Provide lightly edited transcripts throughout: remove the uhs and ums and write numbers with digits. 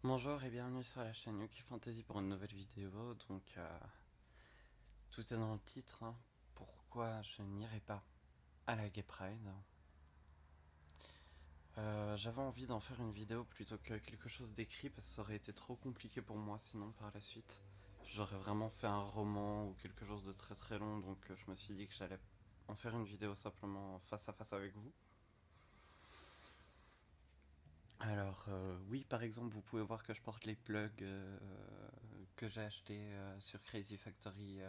Bonjour et bienvenue sur la chaîne Yuki Fantasy pour une nouvelle vidéo. Tout est dans le titre, hein. Pourquoi je n'irai pas à la Gay Pride. J'avais envie d'en faire une vidéo plutôt que quelque chose d'écrit parce que ça aurait été trop compliqué pour moi sinon par la suite. J'aurais vraiment fait un roman ou quelque chose de très très long, donc je me suis dit que j'allais en faire une vidéo simplement face à face avec vous. Oui, par exemple, vous pouvez voir que je porte les plugs que j'ai achetés sur Crazy Factory,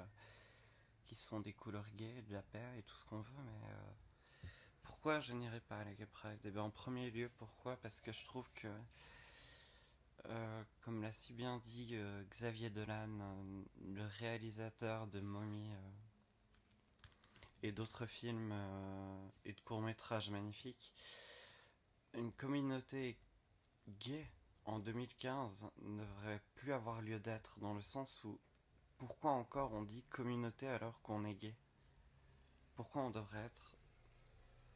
qui sont des couleurs gays, de la paix et tout ce qu'on veut, mais pourquoi je n'irai pas à la Gay Pride? Eh bien, en premier lieu, pourquoi? Parce que je trouve que, comme l'a si bien dit Xavier Dolan, le réalisateur de Mommy et d'autres films et de courts-métrages magnifiques, une communauté gay en 2015 ne devrait plus avoir lieu d'être, dans le sens où pourquoi encore on dit communauté alors qu'on est gay? Pourquoi on devrait être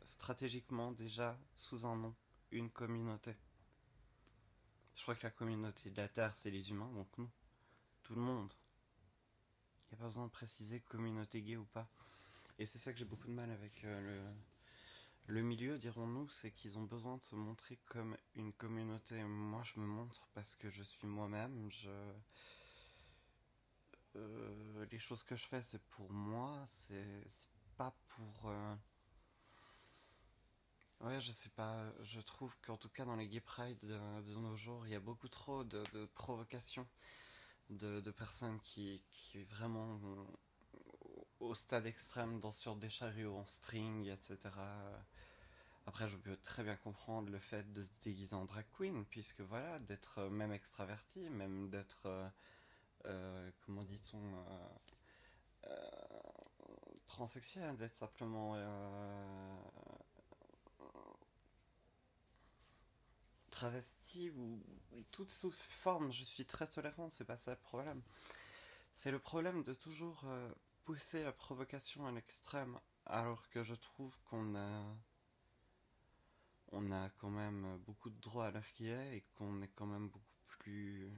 stratégiquement déjà sous un nom, une communauté? Je crois que la communauté de la Terre, c'est les humains, donc nous, tout le monde. Il n'y a pas besoin de préciser communauté gay ou pas. Et c'est ça que j'ai beaucoup de mal avec le milieu, dirons-nous, c'est qu'ils ont besoin de se montrer comme une communauté. Moi, je me montre parce que je suis moi-même. Les choses que je fais, c'est pour moi, c'est pas pour. Ouais, je sais pas. Je trouve qu'en tout cas, dans les gay pride de nos jours, il y a beaucoup trop de provocations de personnes qui vraiment au stade extrême dansent sur des chariots en string, etc. Après, je peux très bien comprendre le fait de se déguiser en drag queen, puisque voilà, d'être même extraverti, même d'être, comment dit-on, transsexuel, d'être simplement travesti ou toute sous forme, je suis très tolérant, c'est pas ça le problème. C'est le problème de toujours pousser la provocation à l'extrême, alors que je trouve on a quand même beaucoup de droits à l'heure qu'il est et qu'on est quand même beaucoup plus.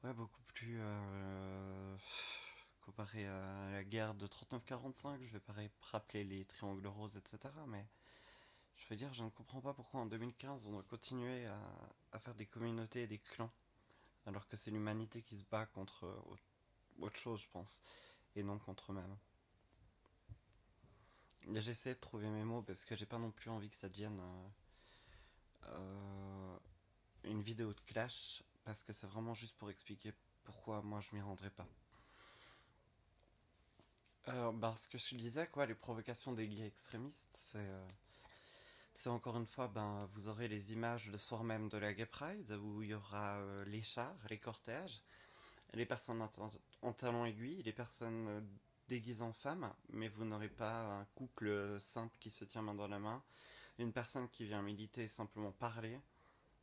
Ouais, beaucoup plus. Comparé à la guerre de 39-45, je vais pas rappeler les triangles roses, etc. Mais je veux dire, je ne comprends pas pourquoi en 2015 on doit continuer à faire des communautés et des clans, alors que c'est l'humanité qui se bat contre autre chose, je pense, et non contre eux-mêmes. J'essaie de trouver mes mots parce que j'ai pas non plus envie que ça devienne euh, une vidéo de clash, parce que c'est vraiment juste pour expliquer pourquoi moi je m'y rendrai pas. Ce que je disais, quoi, les provocations des gays extrémistes, c'est encore une fois, vous aurez les images le soir même de la Gay Pride, où il y aura les chars, les cortèges, les personnes en talons aiguilles, les personnes déguisées en femmes, mais vous n'aurez pas un couple simple qui se tient main dans la main, une personne qui vient militer et simplement parler.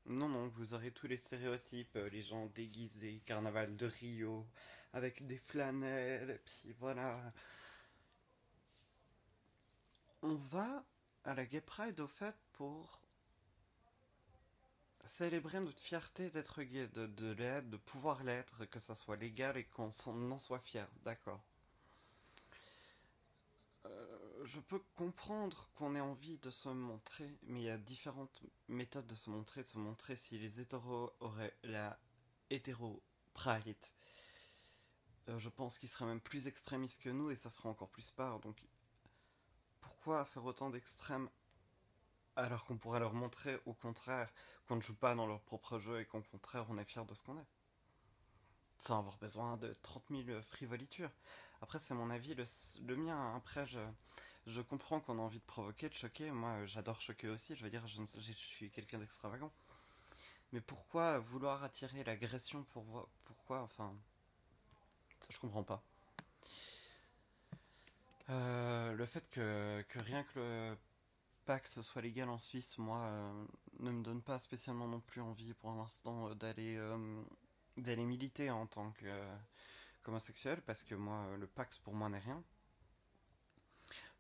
Non, non, vous aurez tous les stéréotypes, les gens déguisés, carnaval de Rio, avec des flanelles, et puis voilà. On va à la Gay Pride au fait pour célébrer notre fierté d'être gay, de l'être, de pouvoir l'être, que ça soit légal et qu'on en soit fier, d'accord. Je peux comprendre qu'on ait envie de se montrer, mais il y a différentes méthodes de se montrer. De se montrer, si les hétéros auraient la hétéro pride, je pense qu'ils seraient même plus extrémistes que nous et ça ferait encore plus peur. Donc pourquoi faire autant d'extrêmes alors qu'on pourrait leur montrer au contraire qu'on ne joue pas dans leur propre jeu et qu'au contraire on est fier de ce qu'on est, sans avoir besoin de 30 000 frivolitures. Après, c'est mon avis, le mien. Après, je comprends qu'on a envie de provoquer, de choquer. Moi, j'adore choquer aussi. Je veux dire, je suis quelqu'un d'extravagant. Mais pourquoi vouloir attirer l'agression pourquoi, enfin, ça, je comprends pas. Le fait que rien que le PAX soit légal en Suisse, moi, ne me donne pas spécialement non plus envie pour l'instant d'aller militer en tant que homosexuel, parce que moi, le PAX pour moi n'est rien.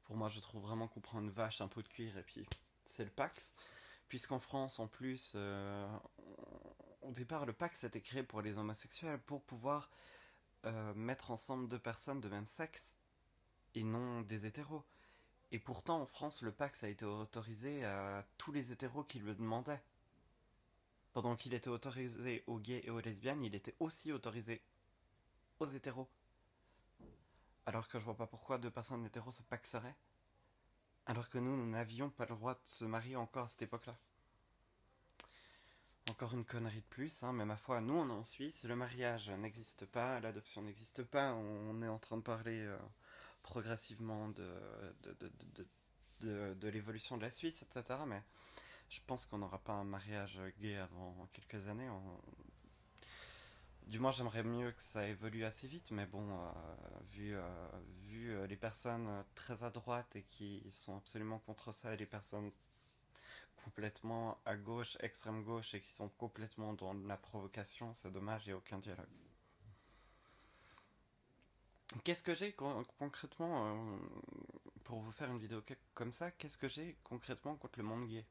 Pour moi, je trouve vraiment qu'on prend une vache, un pot de cuir, et puis c'est le PAX. puisqu'en France, en plus, au départ, le pacte s'était créé pour les homosexuels pour pouvoir mettre ensemble deux personnes de même sexe et non des hétéros. Et pourtant, en France, le Pax a été autorisé à tous les hétéros qui le demandaient. Pendant qu'il était autorisé aux gays et aux lesbiennes, il était aussi autorisé aux hétéros. Alors que je vois pas pourquoi deux personnes hétéros se paxeraient. Alors que nous n'avions pas le droit de se marier encore à cette époque-là. Encore une connerie de plus, hein, mais ma foi, nous on est en Suisse, le mariage n'existe pas, l'adoption n'existe pas, on est en train de parler progressivement de l'évolution de la Suisse, etc. Mais je pense qu'on n'aura pas un mariage gay avant quelques années. Du moins, j'aimerais mieux que ça évolue assez vite, mais bon, vu les personnes très à droite et qui sont absolument contre ça, et les personnes complètement à gauche, extrême gauche, et qui sont complètement dans la provocation, c'est dommage, il n'y a aucun dialogue. Qu'est-ce que j'ai concrètement, pour vous faire une vidéo comme ça, qu'est-ce que j'ai concrètement contre le monde gay?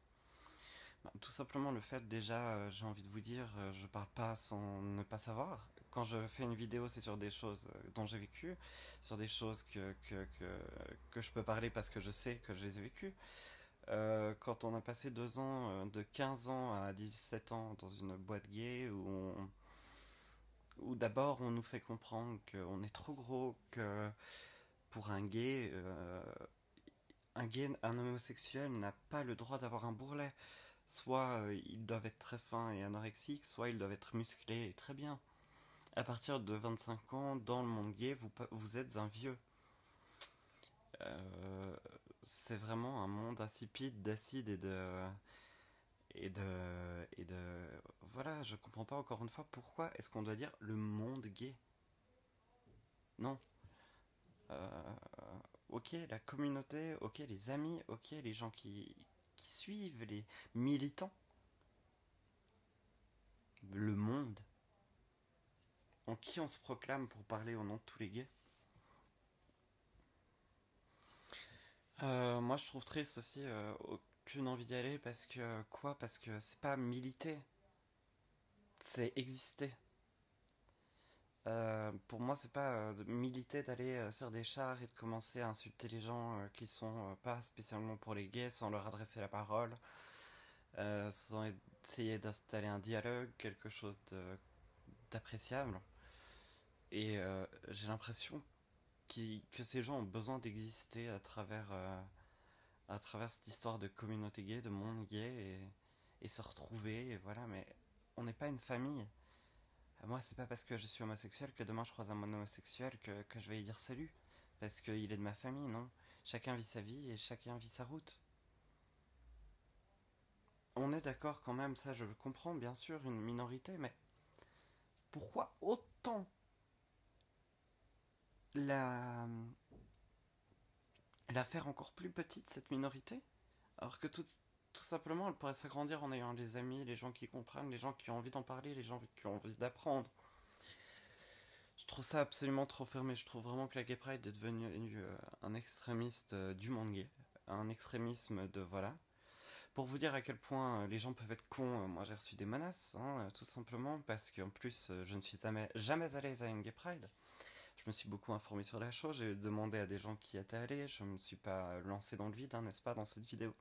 Ben, tout simplement le fait déjà, j'ai envie de vous dire, je parle pas sans ne pas savoir. Quand je fais une vidéo, c'est sur des choses dont j'ai vécu, sur des choses que je peux parler parce que je sais que je les ai vécues. Quand on a passé 2 ans, de 15 ans à 17 ans dans une boîte gay où d'abord on nous fait comprendre qu'on est trop gros, que pour un gay, un homosexuel n'a pas le droit d'avoir un bourrelet. Soit ils doivent être très fins et anorexiques, soit ils doivent être musclés et très bien. À partir de 25 ans, dans le monde gay, vous êtes un vieux. Euh, c'est vraiment un monde insipide d'acide et de voilà, je comprends pas encore une fois pourquoi est-ce qu'on doit dire le monde gay. Non. Euh, ok, la communauté, ok, les amis, ok, les gens qui suivent, les militants. Le monde. En qui on se proclame pour parler au nom de tous les gays? Moi, je trouve triste aussi, aucune envie d'y aller parce que quoi? Parce que c'est pas militer, c'est exister. Pour moi, c'est pas de militer d'aller sur des chars et de commencer à insulter les gens qui sont pas spécialement pour les gays sans leur adresser la parole, sans essayer d'installer un dialogue, quelque chose d'appréciable. Et j'ai l'impression que ces gens ont besoin d'exister à travers cette histoire de communauté gay, de monde gay, et se retrouver, et voilà, mais on n'est pas une famille. Moi, c'est pas parce que je suis homosexuel que demain je croise un homosexuel que je vais y dire salut, parce qu'il est de ma famille, non. Chacun vit sa vie et chacun vit sa route. On est d'accord quand même, ça je le comprends, bien sûr, une minorité, mais pourquoi autant la, la faire encore plus petite, cette minorité? Alors que tout simplement, elle pourrait s'agrandir en ayant des amis, les gens qui comprennent, les gens qui ont envie d'en parler, les gens qui ont envie d'apprendre. Je trouve ça absolument trop fermé. Je trouve vraiment que la Gay Pride est devenue un extrémiste du monde gay. Un extrémisme de voilà. Pour vous dire à quel point les gens peuvent être cons, moi j'ai reçu des menaces, hein, tout simplement parce qu'en plus je ne suis jamais à l'aise à une Gay Pride. Je me suis beaucoup informé sur la chose, j'ai demandé à des gens qui étaient allés, je me suis pas lancé dans le vide, hein, n'est-ce pas, dans cette vidéo.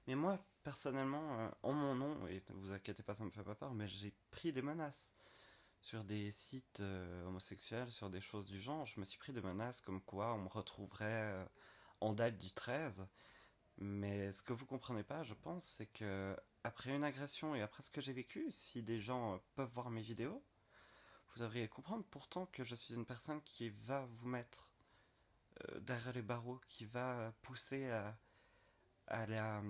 Mais moi, personnellement, en mon nom, et ne vous inquiétez pas, ça me fait pas peur, mais j'ai pris des menaces sur des sites homosexuels, sur des choses du genre. Je me suis pris des menaces comme quoi on me retrouverait en date du 13. Mais ce que vous comprenez pas, je pense, c'est que après une agression et après ce que j'ai vécu, si des gens peuvent voir mes vidéos, vous devriez comprendre pourtant que je suis une personne qui va vous mettre derrière les barreaux, qui va pousser à la,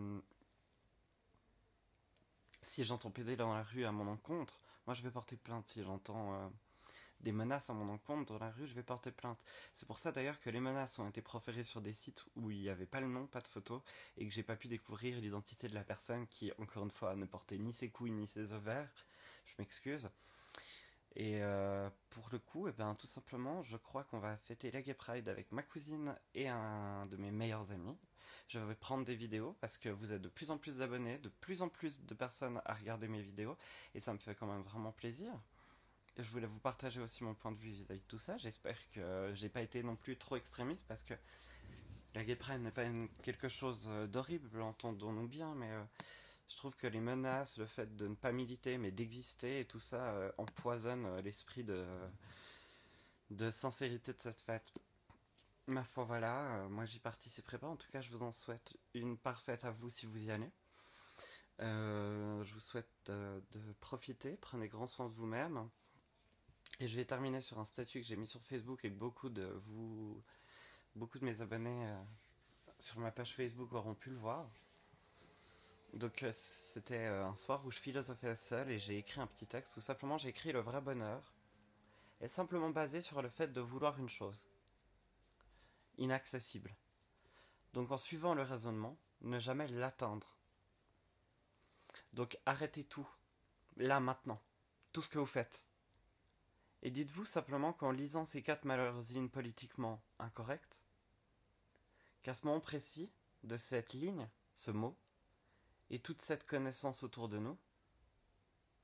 si j'entends plaider dans la rue à mon encontre, moi je vais porter plainte. Si j'entends des menaces à mon encontre dans la rue, je vais porter plainte. C'est pour ça d'ailleurs que les menaces ont été proférées sur des sites où il n'y avait pas le nom, pas de photo, et que j'ai pas pu découvrir l'identité de la personne qui, encore une fois, ne portait ni ses couilles ni ses ovaires. Je m'excuse. Et pour le coup, eh ben, tout simplement, je crois qu'on va fêter la Gay Pride avec ma cousine et un de mes meilleurs amis. Je vais prendre des vidéos parce que vous êtes de plus en plus d'abonnés, de plus en plus de personnes à regarder mes vidéos et ça me fait quand même vraiment plaisir. Et je voulais vous partager aussi mon point de vue vis-à-vis de tout ça. J'espère que j'ai pas été non plus trop extrémiste parce que la gay pride n'est pas quelque chose d'horrible, entendons-nous bien, mais je trouve que les menaces, le fait de ne pas militer mais d'exister et tout ça empoisonne l'esprit de sincérité de cette fête. Ma foi, voilà, moi j'y participerai pas. En tout cas, je vous en souhaite une parfaite à vous si vous y allez. Je vous souhaite de profiter, prenez grand soin de vous-même. Et je vais terminer sur un statut que j'ai mis sur Facebook et que beaucoup de mes abonnés sur ma page Facebook auront pu le voir. Donc c'était un soir où je philosophais seul et j'ai écrit un petit texte où simplement j'ai écrit le vrai bonheur est simplement basé sur le fait de vouloir une chose inaccessible. Donc en suivant le raisonnement, ne jamais l'atteindre. Donc arrêtez tout, là maintenant, tout ce que vous faites. Et dites-vous simplement qu'en lisant ces 4 malheureuses lignes politiquement incorrectes, qu'à ce moment précis de cette ligne, ce mot, et toute cette connaissance autour de nous,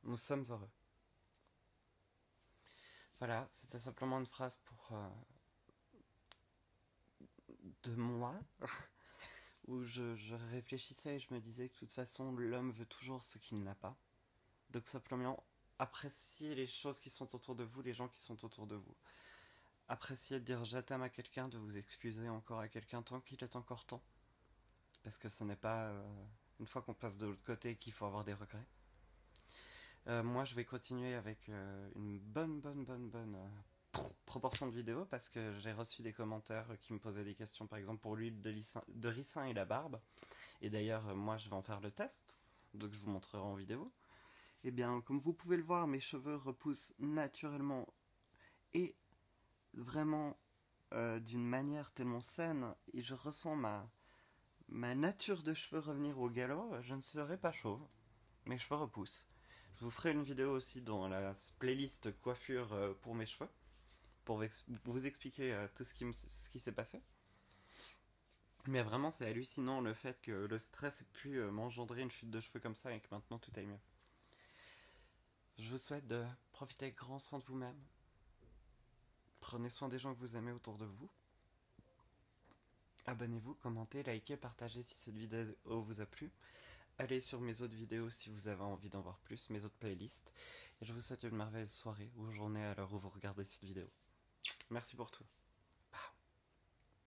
nous sommes heureux. Voilà, c'était simplement une phrase de moi, où je réfléchissais et je me disais que de toute façon, l'homme veut toujours ce qu'il n'a pas. Donc simplement, appréciez les choses qui sont autour de vous, les gens qui sont autour de vous. Appréciez de dire je t'aime à quelqu'un, de vous excuser encore à quelqu'un tant qu'il est encore temps. Parce que ce n'est pas une fois qu'on passe de l'autre côté qu'il faut avoir des regrets. Moi, je vais continuer avec une bonne proportion de vidéos parce que j'ai reçu des commentaires qui me posaient des questions, par exemple pour l'huile de ricin et la barbe. Et d'ailleurs, moi, je vais en faire le test, donc je vous montrerai en vidéo. Et bien, comme vous pouvez le voir, mes cheveux repoussent naturellement et vraiment d'une manière tellement saine, et je ressens ma nature de cheveux revenir au galop. Je ne serai pas chauve, mes cheveux repoussent. Je vous ferai une vidéo aussi dans la playlist coiffure pour mes cheveux, pour vous expliquer tout ce qui s'est passé. Mais vraiment, c'est hallucinant le fait que le stress ait pu m'engendrer une chute de cheveux comme ça et que maintenant tout aille mieux. Je vous souhaite de profiter grand soin de vous-même. Prenez soin des gens que vous aimez autour de vous. Abonnez-vous, commentez, likez, partagez si cette vidéo vous a plu. Allez sur mes autres vidéos si vous avez envie d'en voir plus, mes autres playlists. Et je vous souhaite une merveilleuse soirée ou journée à l'heure où vous regardez cette vidéo. Merci pour tout.